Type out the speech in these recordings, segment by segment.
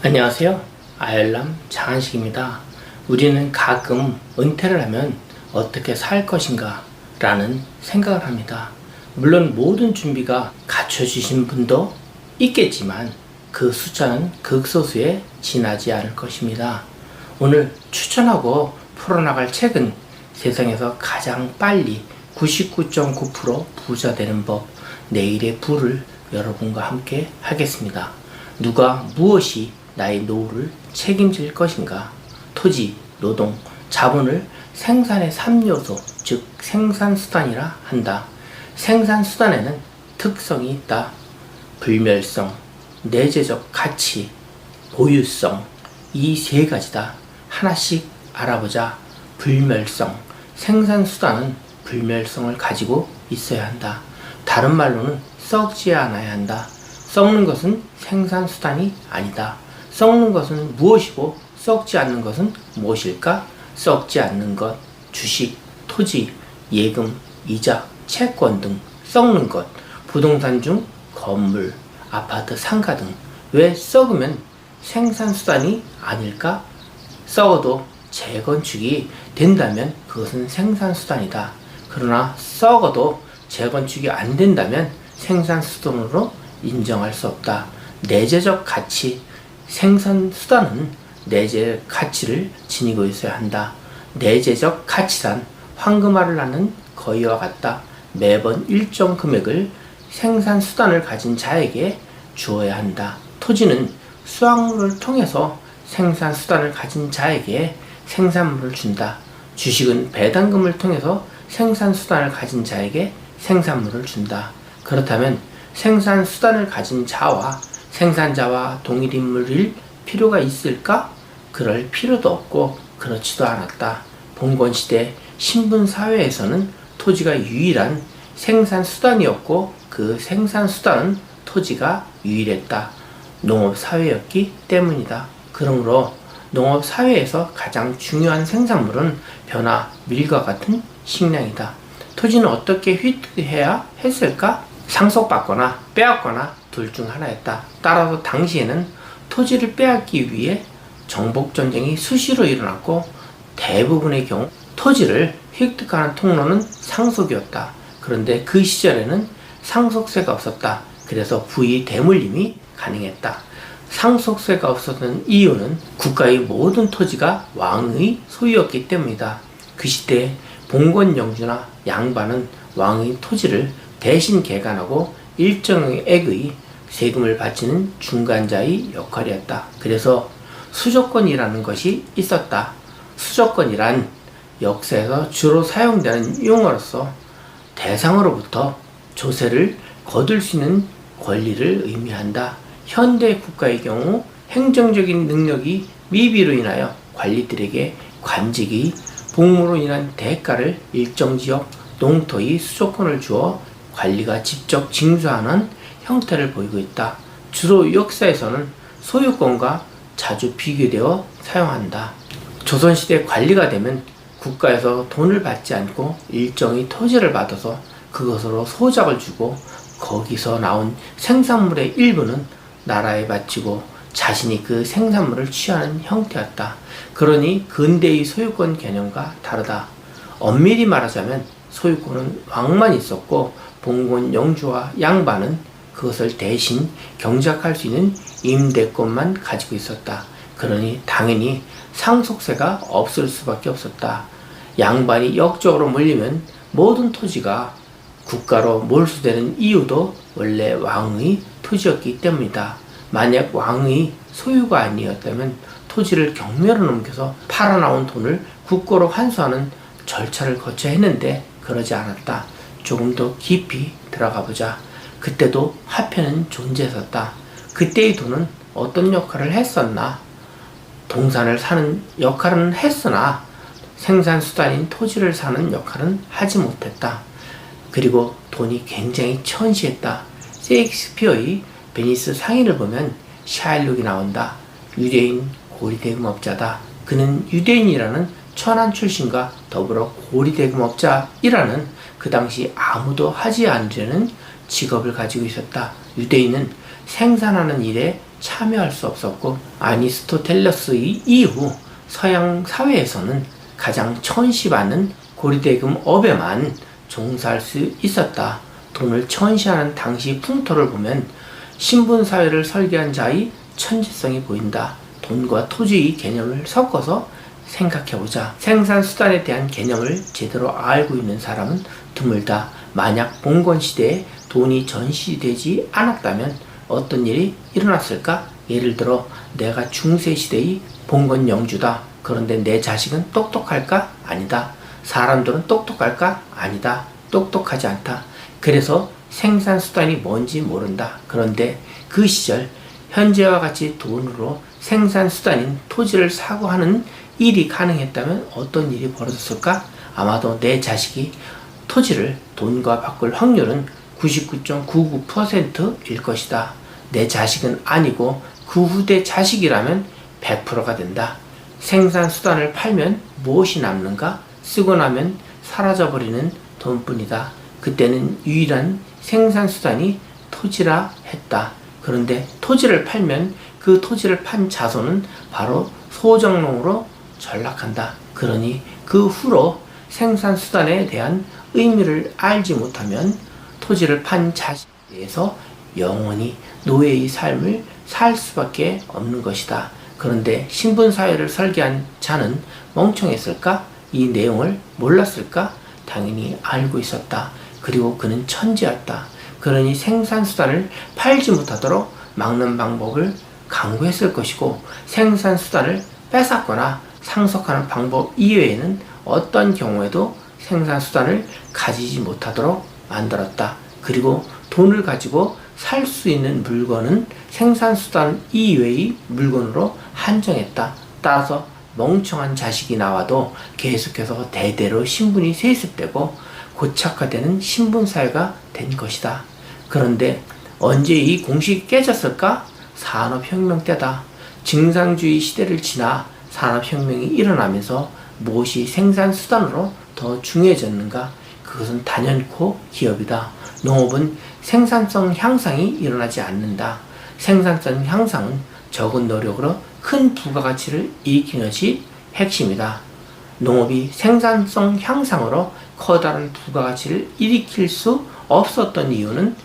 안녕하세요. 아열람 장한식입니다. 우리는 가끔 은퇴를 하면 어떻게 살 것인가 라는 생각을 합니다. 물론 모든 준비가 갖춰주신 분도 있겠지만 그 숫자는 극소수에 지나지 않을 것입니다. 오늘 추천하고 풀어나갈 책은 세상에서 가장 빨리 99.9% 부자 되는 법, 내일의 부를 여러분과 함께 하겠습니다. 누가 무엇이 나의 노후를 책임질 것인가? 토지, 노동, 자본을 생산의 3요소, 즉 생산수단이라 한다. 생산수단에는 특성이 있다. 불멸성, 내재적 가치, 보유성, 이 세 가지다. 하나씩 알아보자. 불멸성, 생산수단은 불멸성을 가지고 있어야 한다. 다른 말로는 썩지 않아야 한다. 썩는 것은 생산수단이 아니다. 썩는 것은 무엇이고 썩지 않는 것은 무엇일까? 썩지 않는 것, 주식, 토지, 예금, 이자, 채권 등 썩는 것, 부동산 중 건물, 아파트, 상가 등. 왜 썩으면 생산수단이 아닐까? 썩어도 재건축이 된다면 그것은 생산수단이다. 그러나 썩어도 재건축이 안 된다면 생산수단으로 인정할 수 없다. 내재적 가치, 생산수단은 내재 가치를 지니고 있어야 한다. 내재적 가치란 황금알을 낳는 거위와 같다. 매번 일정 금액을 생산수단을 가진 자에게 주어야 한다. 토지는 수확물을 통해서 생산수단을 가진 자에게 생산물을 준다. 주식은 배당금을 통해서 생산수단을 가진 자에게 생산물을 준다. 그렇다면 생산수단을 가진 자와 생산자와 동일 인물일 필요가 있을까? 그럴 필요도 없고 그렇지도 않았다. 봉건시대 신분사회에서는 토지가 유일한 생산수단이었고 그 생산수단은 토지가 유일했다. 농업사회였기 때문이다. 그러므로 농업사회에서 가장 중요한 생산물은 벼나 밀과 같은 식량이다. 토지는 어떻게 획득해야 했을까? 상속받거나 빼앗거나 둘 중 하나였다. 따라서 당시에는 토지를 빼앗기 위해 정복전쟁이 수시로 일어났고 대부분의 경우 토지를 획득하는 통로는 상속이었다. 그런데 그 시절에는 상속세가 없었다. 그래서 부의 대물림이 가능했다. 상속세가 없었던 이유는 국가의 모든 토지가 왕의 소유였기 때문이다. 그 시대에 봉건영주나 양반은 왕의 토지를 대신 개간하고 일정액의 세금을 바치는 중간자의 역할이었다. 그래서 수조권이라는 것이 있었다. 수조권이란 역사에서 주로 사용되는 용어로서 대상으로부터 조세를 거둘 수 있는 권리를 의미한다. 현대 국가의 경우 행정적인 능력이 미비로 인하여 관리들에게 관직의 복무로 인한 대가를 일정 지역 농토의 수조권을 주어 관리가 직접 징수하는 형태를 보이고 있다. 주로 역사에서는 소유권과 자주 비교되어 사용한다. 조선시대 관리가 되면 국가에서 돈을 받지 않고 일정의 토지를 받아서 그것으로 소작을 주고 거기서 나온 생산물의 일부는 나라에 바치고 자신이 그 생산물을 취하는 형태였다. 그러니 근대의 소유권 개념과 다르다. 엄밀히 말하자면 소유권은 왕만 있었고 봉건 영주와 양반은 그것을 대신 경작할 수 있는 임대권만 가지고 있었다. 그러니 당연히 상속세가 없을 수밖에 없었다. 양반이 역적으로 몰리면 모든 토지가 국가로 몰수되는 이유도 원래 왕의 토지였기 때문이다. 만약 왕의 소유가 아니었다면 토지를 경매로 넘겨서 팔아나온 돈을 국고로 환수하는 절차를 거쳐야 했는데 그러지 않았다. 조금 더 깊이 들어가 보자. 그때도 화폐는 존재했었다. 그때의 돈은 어떤 역할을 했었나? 동산을 사는 역할은 했으나 생산수단인 토지를 사는 역할은 하지 못했다. 그리고 돈이 굉장히 천시했다. 셰익스피어의 베니스 상인을 보면 샤일록이 나온다. 유대인 고리대금업자다. 그는 유대인이라는 천한 출신과 더불어 고리대금업자이라는 그 당시 아무도 하지 않으려는 직업을 가지고 있었다. 유대인은 생산하는 일에 참여할 수 없었고, 아리스토텔레스 이후 서양 사회에서는 가장 천시받는 고리대금 업에만 종사할 수 있었다. 돈을 천시하는 당시 풍토를 보면 신분사회를 설계한 자의 천재성이 보인다. 돈과 토지의 개념을 섞어서 생각해보자. 생산수단에 대한 개념을 제대로 알고 있는 사람은 드물다. 만약 봉건시대에 돈이 전시되지 않았다면 어떤 일이 일어났을까? 예를 들어 내가 중세시대의 봉건영주다. 그런데 내 자식은 똑똑할까? 아니다. 사람들은 똑똑할까? 아니다. 똑똑하지 않다. 그래서 생산수단이 뭔지 모른다. 그런데 그 시절 현재와 같이 돈으로 생산수단인 토지를 사고 하는 일이 가능했다면 어떤 일이 벌어졌을까? 아마도 내 자식이 토지를 돈과 바꿀 확률은 99.99%일 것이다. 내 자식은 아니고 그 후대 자식이라면 100%가 된다. 생산수단을 팔면 무엇이 남는가? 쓰고 나면 사라져버리는 돈뿐이다. 그때는 유일한 생산수단이 토지라 했다. 그런데 토지를 팔면 그 토지를 판 자손은 바로 소정농으로 전락한다. 그러니 그 후로 생산수단에 대한 의미를 알지 못하면 토지를 판 자식에 대해서 영원히 노예의 삶을 살 수밖에 없는 것이다. 그런데 신분사회를 설계한 자는 멍청했을까? 이 내용을 몰랐을까? 당연히 알고 있었다. 그리고 그는 천재였다. 그러니 생산수단을 팔지 못하도록 막는 방법을 강구했을 것이고, 생산수단을 뺏었거나 상속하는 방법 이외에는 어떤 경우에도 생산수단을 가지지 못하도록 만들었다. 그리고 돈을 가지고 살 수 있는 물건은 생산수단 이외의 물건으로 한정했다. 따라서 멍청한 자식이 나와도 계속해서 대대로 신분이 세습되고 고착화되는 신분사회가 된 것이다. 그런데 언제 이 공식이 깨졌을까? 산업혁명 때다. 증상주의 시대를 지나 산업혁명이 일어나면서 무엇이 생산수단으로 더 중요해졌는가? 그것은 단연코 기업이다. 농업은 생산성 향상이 일어나지 않는다. 생산성 향상은 적은 노력으로 큰 부가가치를 일으키는 것이 핵심이다. 농업이 생산성 향상으로 커다란 부가가치를 일으킬 수 없었던 이유는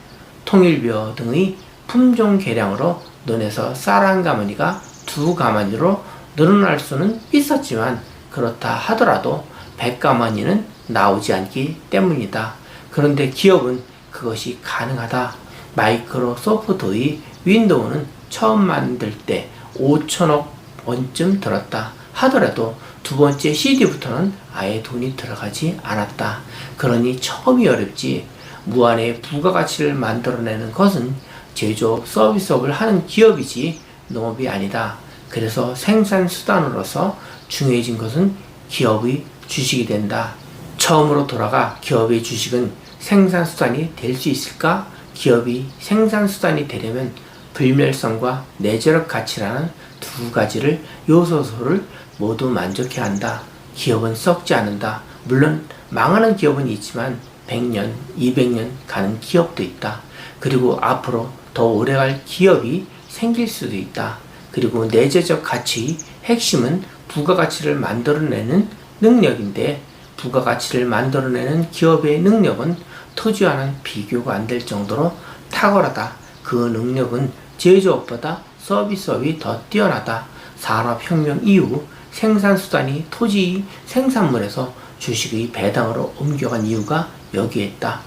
통일벼 등의 품종 개량으로 논에서 쌀 한 가마니가 2가마니로 늘어날 수는 있었지만, 그렇다 하더라도 100가마니는 나오지 않기 때문이다. 그런데 기업은 그것이 가능하다. 마이크로소프트의 윈도우는 처음 만들 때 5천억 원쯤 들었다 하더라도 두 번째 CD부터는 아예 돈이 들어가지 않았다. 그러니 처음이 어렵지. 무한의 부가가치를 만들어내는 것은 제조업, 서비스업을 하는 기업이지 농업이 아니다. 그래서 생산수단으로서 중요해진 것은 기업의 주식이 된다. 처음으로 돌아가 기업의 주식은 생산수단이 될 수 있을까? 기업이 생산수단이 되려면 불멸성과 내재력 가치라는 두 가지를 요소를 모두 만족해야 한다. 기업은 썩지 않는다. 물론 망하는 기업은 있지만 100년, 200년 가는 기업도 있다. 그리고 앞으로 더 오래갈 기업이 생길 수도 있다. 그리고 내재적 가치의 핵심은 부가가치를 만들어내는 능력인데, 부가가치를 만들어내는 기업의 능력은 토지와는 비교가 안 될 정도로 탁월하다. 그 능력은 제조업보다 서비스업이 더 뛰어나다. 산업혁명 이후 생산수단이 토지의 생산물에서 주식의 배당으로 옮겨간 이유가 여기에 있다.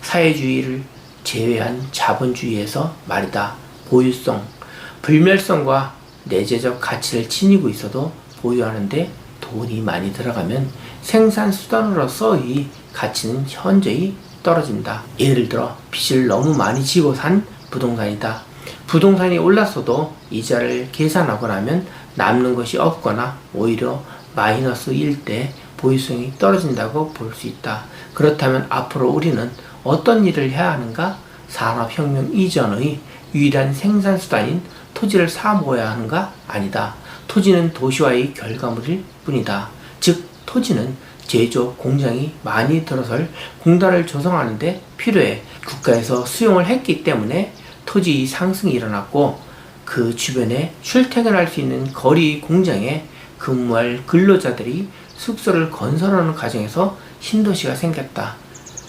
사회주의를 제외한 자본주의에서 말이다. 보유성, 불멸성과 내재적 가치를 지니고 있어도 보유하는데 돈이 많이 들어가면 생산수단으로서의 가치는 현저히 떨어진다. 예를 들어 빚을 너무 많이 지고 산 부동산이다. 부동산이 올랐어도 이자를 계산하고 나면 남는 것이 없거나 오히려 마이너스일 때 보유성이 떨어진다고 볼 수 있다. 그렇다면 앞으로 우리는 어떤 일을 해야 하는가? 산업혁명 이전의 유일한 생산수단인 토지를 사 모아야 하는가? 아니다. 토지는 도시화의 결과물일 뿐이다. 즉 토지는 제조업 공장이 많이 들어설 공단을 조성하는 데 필요해. 국가에서 수용을 했기 때문에 토지의 상승이 일어났고, 그 주변에 출퇴근할 수 있는 거리 공장에 근무할 근로자들이 숙소를 건설하는 과정에서 신도시가 생겼다.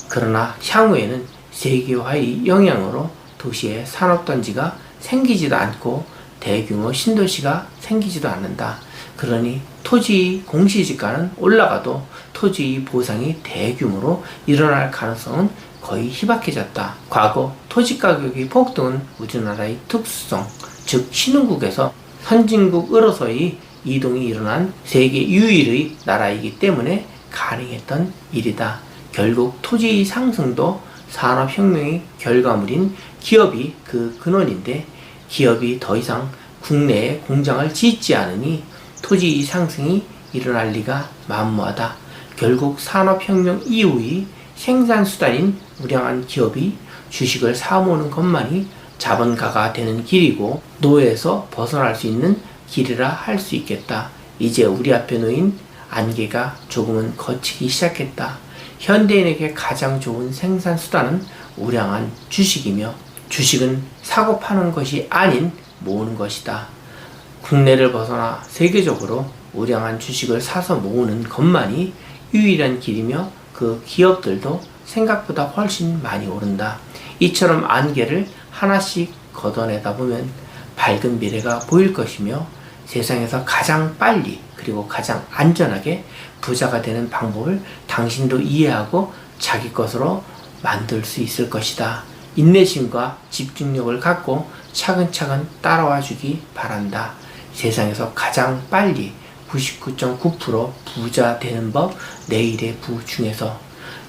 그러나 향후에는 세계화의 영향으로 도시에 산업단지가 생기지도 않고 대규모 신도시가 생기지도 않는다. 그러니 토지 공시지가는 올라가도 토지 보상이 대규모로 일어날 가능성은 거의 희박해졌다. 과거 토지 가격의 폭등은 우리나라의 특수성, 즉 신흥국에서 선진국으로서의 이동이 일어난 세계 유일의 나라이기 때문에 가능했던 일이다. 결국 토지 상승도 산업혁명의 결과물인 기업이 그 근원인데, 기업이 더 이상 국내에 공장을 짓지 않으니 토지 상승이 일어날 리가 만무하다. 결국 산업혁명 이후의 생산수단인 우량한 기업이 주식을 사모으는 것만이 자본가가 되는 길이고 노예에서 벗어날 수 있는 길이라 할 수 있겠다. 이제 우리 앞에 놓인 안개가 조금은 걷히기 시작했다. 현대인에게 가장 좋은 생산수단은 우량한 주식이며, 주식은 사고 파는 것이 아닌 모으는 것이다. 국내를 벗어나 세계적으로 우량한 주식을 사서 모으는 것만이 유일한 길이며, 그 기업들도 생각보다 훨씬 많이 오른다. 이처럼 안개를 하나씩 걷어내다 보면 밝은 미래가 보일 것이며, 세상에서 가장 빨리 그리고 가장 안전하게 부자가 되는 방법을 당신도 이해하고 자기 것으로 만들 수 있을 것이다. 인내심과 집중력을 갖고 차근차근 따라와 주기 바란다. 세상에서 가장 빨리 99.9% 부자 되는 법, 내일의 부 중에서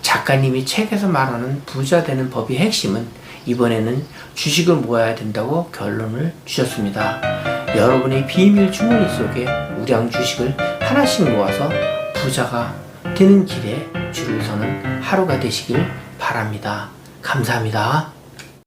작가님이 책에서 말하는 부자 되는 법의 핵심은 이번에는 주식을 모아야 된다고 결론을 주셨습니다. 여러분의 비밀 주머니 속에 우량 주식을 하나씩 모아서 부자가 되는 길에 줄을 서는 하루가 되시길 바랍니다. 감사합니다.